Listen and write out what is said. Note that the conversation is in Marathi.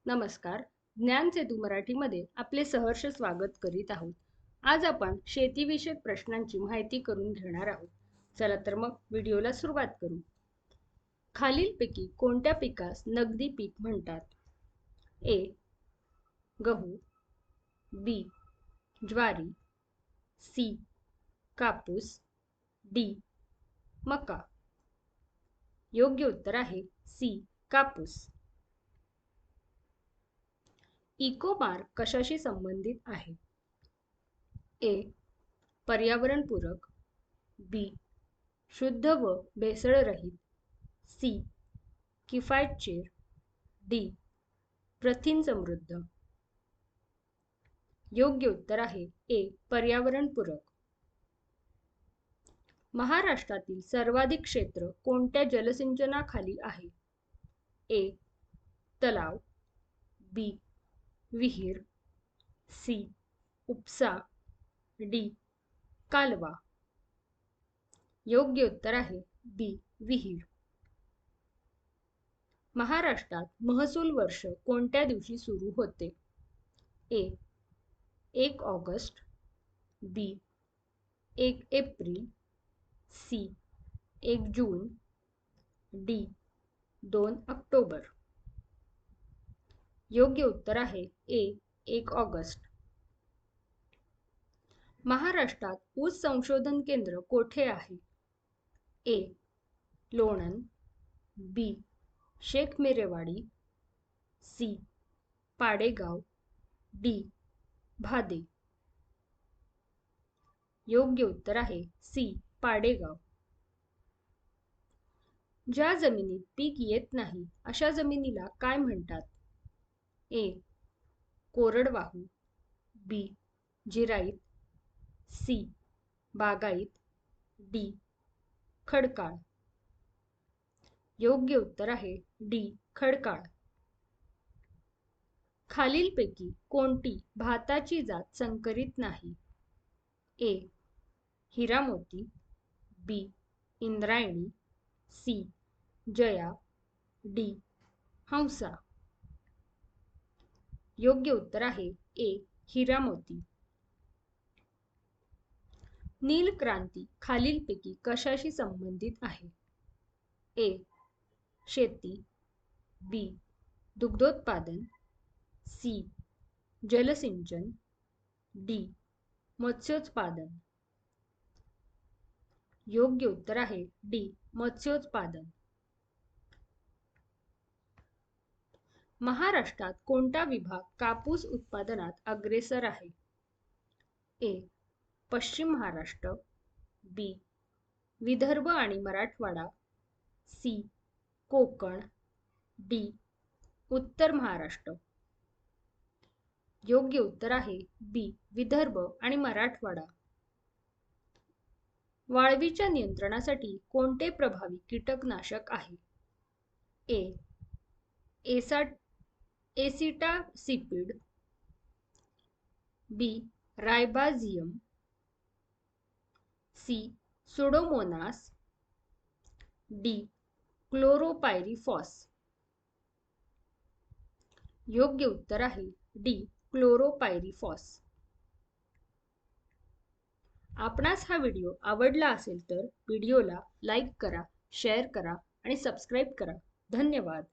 नमस्कार. ज्ञान सेतू मराठीमध्ये आपले सहर्ष स्वागत करीत आहोत. आज आपण शेतीविषयक प्रश्नांची माहिती करून घेणार आहोत. चला तर मग व्हिडिओला सुरुवात करू. खालीलपैकी कोणत्या पिकास नगदी पीक म्हणतात? ए. गहू, बी. ज्वारी, सी. कापूस, डी. मका. योग्य उत्तर आहे सी. कापूस. इको-मार्क कशाशी संबंधित आहे? ए. पर्यावरणपूरक, बी. शुद्ध व भेसळरहित, सी. किफायतशीर, डी. प्रथिन समृद्ध. योग्य उत्तर आहे ए. पर्यावरणपूरक. महाराष्ट्रातील सर्वाधिक क्षेत्र कोणत्या जलसिंचनाखाली आहे? ए. तलाव, बी. विहीर, सी. उपसा, डी. कालवा. योग्य उत्तर आहे बी. विहीर. महाराष्ट्रात महसूल वर्ष कोणत्या दिवशी सुरू होते? ए. 1 ऑगस्ट, बी. 1 एप्रिल, सी. 1 जून, डी. 2 ऑक्टोबर. योग्य उत्तर आहे ए. 1 ऑगस्ट. महाराष्ट्रात ऊस संशोधन केंद्र कोठे आहे? ए. लोणंद, बी. शेखमेरेवाडी, सी. पाडेगाव, डी. भादे. योग्य उत्तर आहे सी. पाडेगाव. ज्या जमिनीत पीक येत नाही अशा जमिनीला काय म्हणतात? ए. कोरडवाहू, बी. जिराईत, सी. बागाईत, डी. खडकाळ. योग्य उत्तर आहे डी. खडकाळ. खालीलपैकी कोणती भाताची जात संकरित नाही? ए. हिरामोती, बी. इंद्रायणी, सी. जया, डी. हंसा. योग्य उत्तर आहे ए. हिरामोती. नील क्रांती खालीलपैकी कशाशी संबंधित आहे? ए. शेती, बी. दुग्धोत्पादन, सी. जलसिंचन, डी. मत्स्योत्पादन. योग्य उत्तर आहे डी. मत्स्योत्पादन. महाराष्ट्रात कोणता विभाग कापूस उत्पादनात अग्रेसर आहे? ए. पश्चिम महाराष्ट्र, बी. विदर्भ आणि मराठवाडा, सी. कोकण, डी. उत्तर महाराष्ट्र. योग्य उत्तर आहे बी. विदर्भ आणि मराठवाडा. वाळवीच्या नियंत्रणासाठी कोणते प्रभावी कीटकनाशक आहे? ए. एसिटासिपिड, बी. रायबाझियम, सी. Pseudomonas, D. क्लोरोपायरीफॉस. योग्य उत्तर आहे डी. क्लोरोपायरीफॉस. आपणास हा व्हिडिओ आवडला असेल तर व्हिडिओला लाईक करा, शेअर करा आणि सबस्क्राईब करा. धन्यवाद.